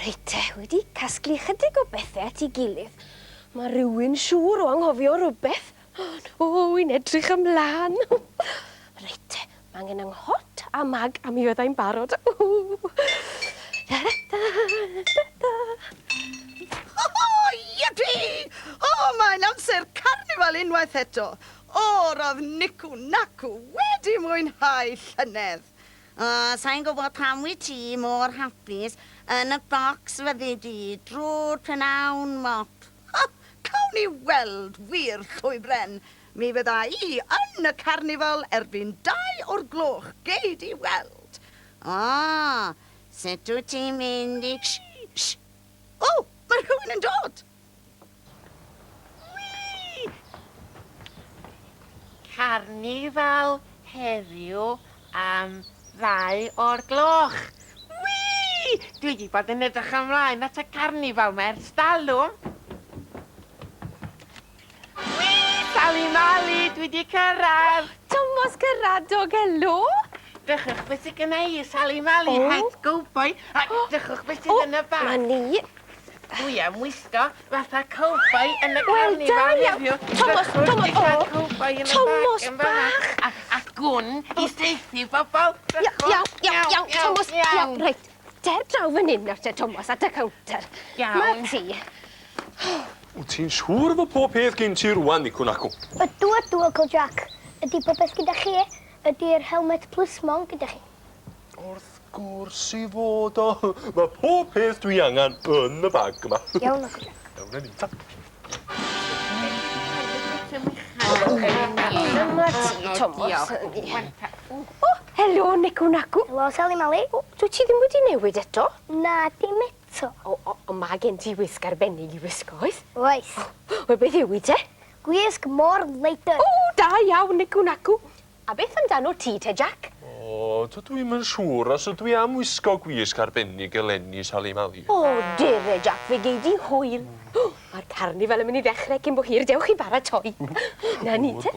Reit wedi casglu chydig o bethau at ei gilydd. Mae rhywun siŵr o anghofio rhywbeth. O, wy'n edrych ymlaen. Reit, mae angen hot a mag a mi fyddai'n barod. Yippee! Mae'n amser Carnifal unwaith eto. Roedd nicw nacw wedi mwynhau llynedd. Sa'n gwybod pam wyt ti mor hapus yn y bocs fyddi di drwy'r prynawn mop. Cawn ni weld wir llwybren. Mi fydda I yn y Carnifal erbyn 2 o'r gloch. Gei di weld. Sut wyt ti'n mynd i... Mae rhywun yn dod. Carnifal heddiw am 2 o'r gloch. Wii! Dwi wedi bod yn edrych ymlaen at y carnifal ma ers dalwm. Wii! Sali Mali, dwi wedi cyrraedd. Thomas Cyradog, helo. Drychwch beth sydd gyda I, Sali Mali, het cowboy. Drychwch beth sydd yn y bag. Mae ni. Dwi am wisgo fatha cowboy yn y carnifal heddiw. Thomas bach. A gwn I saethu bobl. Iawn, Thomas, iawn, reit. Der draw fan hyn nawr te, Thomas, at y counter. Iawn. Ma ti. Wyt ti'n siŵr fod pob peth gen ti rwan, nicw nacw? Ydw, Uncle Jack. Ydy popeth gyda chi? Ydy'r helmet plus mon gyda chi? Wrth gwrs I fod o. Mae pob peth dwi angen yn y bag yma. Iawn, Uncle Jack. Iawn, ni ta. Dyma ti, Thomas. Helo, nicw nacw. Helo, Sali Mali. Dwi ti ddim wedi newid eto? Na, dim eto. O, mae gen ti wisg arbennig I wisgo, oes? Oes. O, beth yw I te? Gwisg mor leidr. O, da iawn, nicw nacw. A beth amdano ti te, Jack? Dydw I'm yn siŵr os ydw I am wisgo gwisg arbennig eleni Sali Mali. O, dire, Jack, fe gei di hwyl. Mae'r carnifal yn mynd I ddechrau cyn bo hir, dewch I baratoi. Na ni te.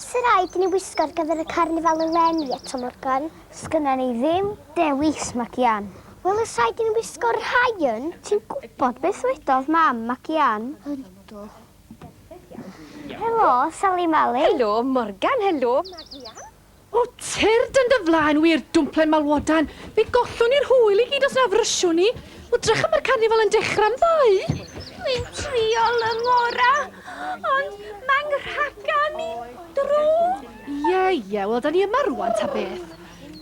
Sy'n rhaid I ni wisgo ar gyfer y carnifal eleni eto, Morgan? Sgynna ni ddim dewis, Macian. Wel, ys rhaid I ni wisgo'r rhaen. Ti'n gwybod beth wedodd mam, Macian? Ynddo. Helo, Sali Mali. Helo, Morgan, helo. O, tyrd yn dy flaen wir dwmplen malwodan. Fe gollwn ni'r hwyl I gyd os na frysio ni. O, drych am yr carnifal yn dechrau am ddau. Dwi'n triol yng ngora, ond mae'n rhagan I dro. Ie, wel, da ni yma rwan ta beth.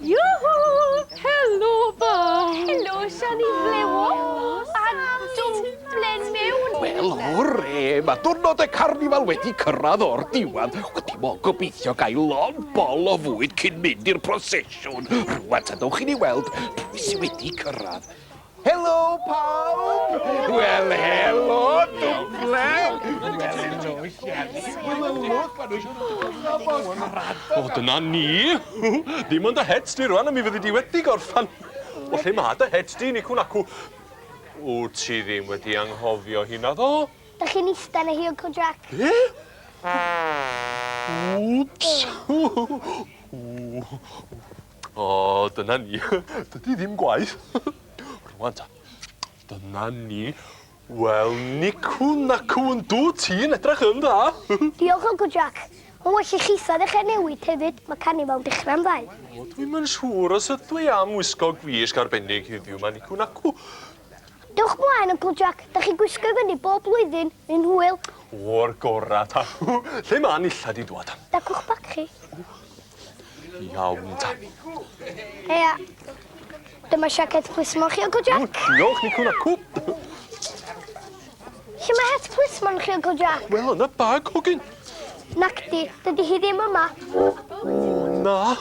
Iwhw! Helo, ba! Helo, Siani Flewo. A dwmplen mewn. Wel, hwre, mae diwrnod y carnifal wedi cyrraedd o'r diwedd. Dim ond gobeithio gael lon bol o fwyd cyn mynd i'r prosesiwn. Rwan, tadwch I ni weld pwy sydd wedi cyrraedd. Helo, pawb! Wel, helo, dwmplen! Wel, helo, O, dyna ni. Dim ond y het di rwan a mi fyddi di wedi gorffan. O, lle mae dy het di, nicw nacw? Wyt ti ddim wedi anghofio hynna ddo? Da chi'n eistedd yn hi, Uncle Jack? Wps. O, dyna ni. Dydy ddim gwaith. Rwan ta. Dyna ni. Wel, nicw nacw yn dŵ ti'n edrych yn dda. Diolch, Uncle Jack. Ond well I chi sa ddechrau newid hefyd, mae carnifal dechrau am ddau. O, dwi'm yn siŵr os ydw I am wisgo gwisg arbennig heddiw ma, nicw nacw. Dewch mlaen, Uncle Jack. Da chi'n gwisgo fyny bob blwyddyn yn hwyl. O'r gora ta. Lle mae nilla di dwad? Dacwch bac chi. Iawn ta. Heia. Dyma siaced plismon chi, Uncle Jack. Diolch, nicw nacw. Lle mae het plismon chi, Uncle Jack? Wel, yn y bag, hogyn. Nac di, dydy hi ddim yma. Na,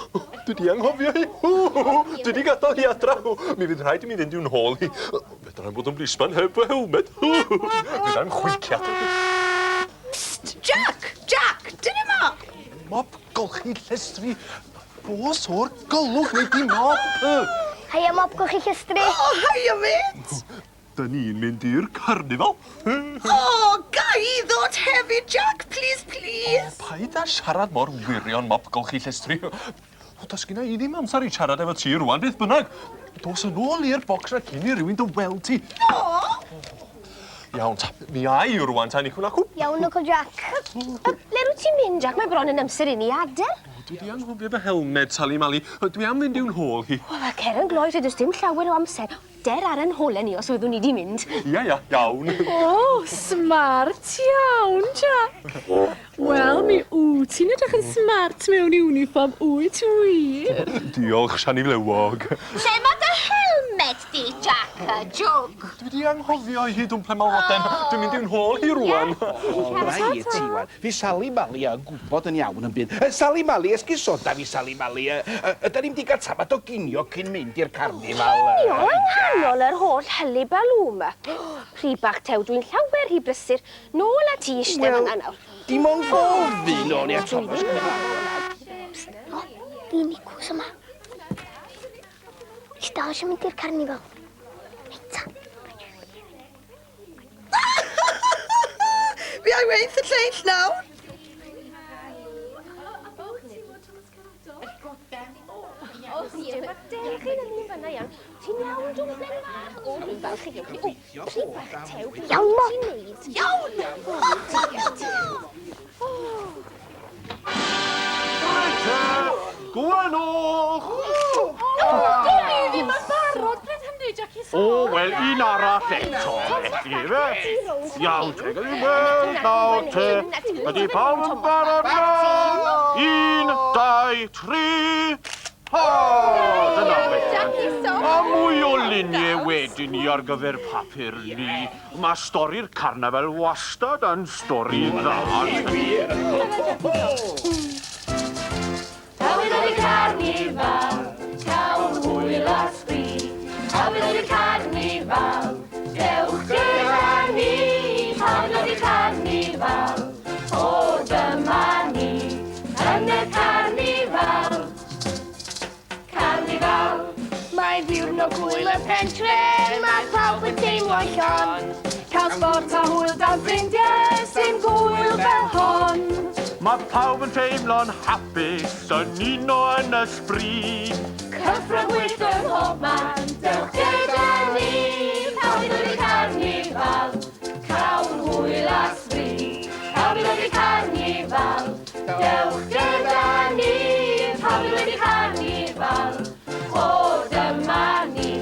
dwi di anghofio hi. Dwi di gadael hi adra. Mi fydd rhaid I mi fynd i'w nôl hi. Fedra bod yn blisman heb y helmet. Fydd am chwiciad. Psst, Jack, dyn yma. Mop golchi llestri. Bos o'r golwg neu di mop. Heia, mop gwch chi llystri. O, hiya, mate. Da ni'n mynd i'r carnifal. Gai ddod hefyd, Jack, please. Paid a siarad mor wirion mop golchi llestri. Does gyda I ddim amser I siarad efo ti rwan, beth bynnag. Dos yn ôl i'r bocs na cyn i rywun dy weld ti. Iawn, ta. Mi ai rwan ta, Nicwn acw. Iawn, Uncle Jack. Le rwyt ti'n mynd, Jack? Mae bron yn amser i ni adael. Dwi di anghofio fy helmed, Sali Mali. Dwi am fynd i'wn hôl hi. O, mae cer yn gloi, does dim llawer o amser. Der ar yn hôl ni os wyddwn ni di mynd. Ia, iawn. O, smart iawn, Jack. Wel, mi wyt ti'n edrych yn smart mewn uniform, wyt wir? Diolch, Siani Flewog. Lle mae dy helmed di, Jack, y jwg? Dwi di anghofio hi dwmple malwoden. Dwi'n mynd i'wn hôl hi rwan. Rai ti, wan. Fi Sali Mali yn gwybod yn iawn yn byd. Sali Mali, esgusoda fi Sali Mali. Ydyn ni'n di gael tafod o ginio cyn mynd i'r carnifal. Anghanol yr holl hylu balw yma. Rhi bach tew, dwi'n llawer rhy brysur. Nôl a ti eistedd yna nawr. Dim ond gofyn o'n i a Thomas. Fi Nicws yma. Isdal eisiau mynd i'r carnifal. Eita. Fi ai weith y lleill nawr. Ti'n iawn, dwi'n ben fach? O, dwi'n falch i gewch chi. O, rhi bach tew. Iawn, mo. Ti'n neud? Gwenwch! Dwi ddim yn barod, bryd hynny, Jackie. O, wel, un arall eto, felly, fe? Iawn, te, gael ei weld nawr, te. Ydy pawb yn barod nawr? 1, 2, 3... O, dyna fe. A mwy o luniau wedyn ni ar gyfer papur ni. Mae stori'r carnafal wastad yn stori dda. Hawyd oedd y carnifal, cawn hwyl a sbri. Hawyd oedd y carnifal, dewch gyda ni. Hawyd oedd y carnifal, o dyma ni. Yn y carnifal. Carnifal. Mae ddiwrnod hwyl y pentre, mae pawb yn teimlo'n llon. Cael sport a hwyl dan ffrindiau sy'n gwyl fel hon. Mae pawb yn teimlo'n hapus, yn uno yn ysbryd. Cyffro'n gwyllt ym mhob man, dewch gyda ni. Hawyd oedd y carnifal, cawn hwyl a sbri. Hawyd oedd y carnifal, dewch gyda ni. Hawyd oedd y carnifal, o dyma ni.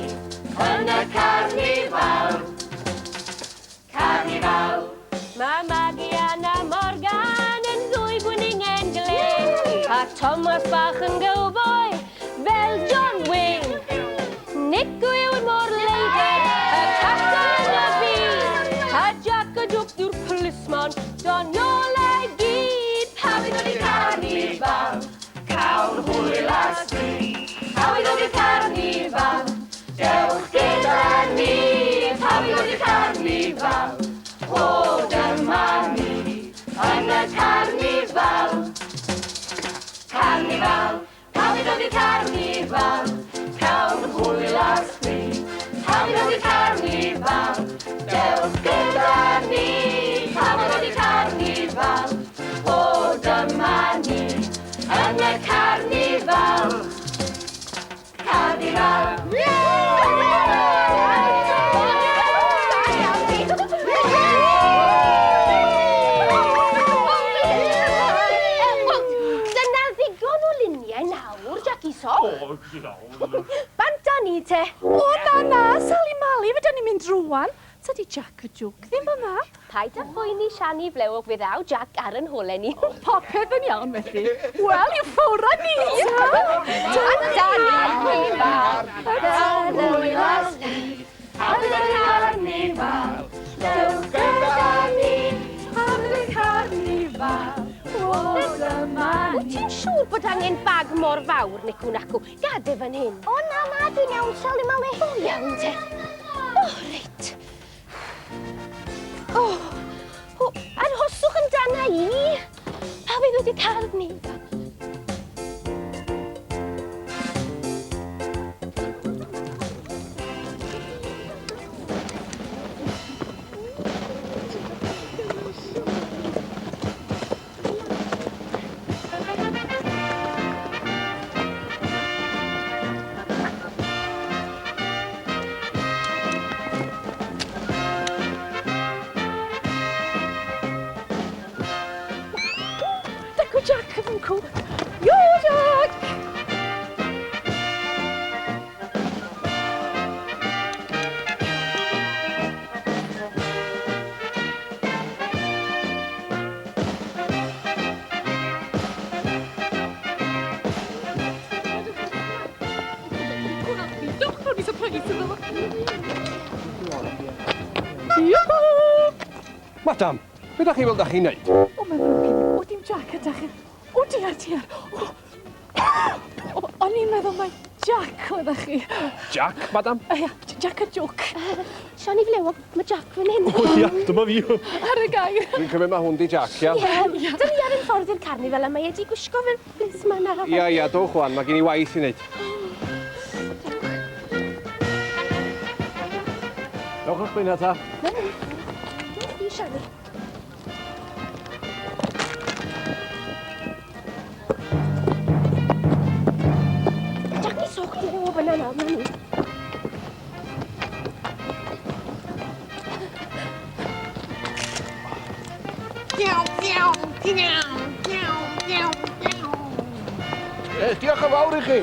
Yn y carnifal. Carnifal. Mae Magian a Morgan yn ddwy gwningen glen. A Thomas bach yn gowboi fel John Wayne. Nico yw'r morleider, y captain y byd. A Jack y dwc yw'r plismon, doniol ei gyd. Hawyd oedd y carnifal, cawn hwyl a sbri. Hawyd oedd y carnifal, dewch gyda ni. Hawyd oedd y carnifal, o dyma ni. Yn y carnifal. Carnifal. Hawyd oedd y carnifal, cawn hwyl a sbri. Hawyd oedd y carnifal, dewch gyda ni. Hawyd oedd y carnifal, o dyma ni. Yn y carnifal. Carnifal. Dyna ddigon o luniau nawr, Jackie Sock. O, iawn. Bant a ni te. O, na, Sali Mali, fydda ni'n mynd rwan. Tydi Jack y jwg ddim yma. Paid a phoeni Siani Flewog without Jack ar yn hole ni. Popeth yn iawn, felly. Wel, i'w ffwr â ni. Hawyd oedd y carnifal, dewch gyda ni. Hawyd oedd y carnifal, o dyma Wyt ni. ti'n siŵr bod angen bag mor fawr, Nicwn acw? Gade fan hyn. O, na, dwi'n iawn, Sali Mali. O, iawn te. O, reit. O, arhoswch amdana i. Pa fydd wedi carnifal? Madam, beth ydych chi fel ydych chi'n neud? O, mae'n ddrwg i mi. O, dim Jack ydych chi. O, diar. O'n i'n meddwl mai Jack oeddech chi. Jack, madam? Ia, Jack a Joke. Sian i flew, mae Jack fan hyn. O ia, dyma fi. Ar y gair. Dwi'n cymryd mae hwn di Jack, ia? Dyn ni ar ein ffordd i'r carnifal a mae wedi gwisgo fel blis ma na. Ia, dowch wan, mae gen i waith i wneud. Dowch o'ch blaen ta. Dwi'n i siarad. Jack ni soch di o banana, mami. Diolch yn fawr i chi.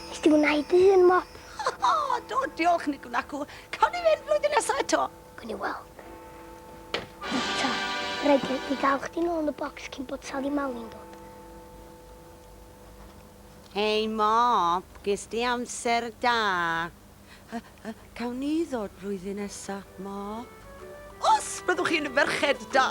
Nes di wneud dy hun, Mop? O, do, diolch ni gwnac o. Cawn ni fynd flwyddyn nesaf eto. Gwni weld. Ta, rhaid i gael chdi nôl yn y bocs cyn bod Sali Mali'n dod. Hei, Mop, ges di amser da. Cawn ni ddod blwyddyn nesaf, Mop? Os byddwch chi'n ferched da.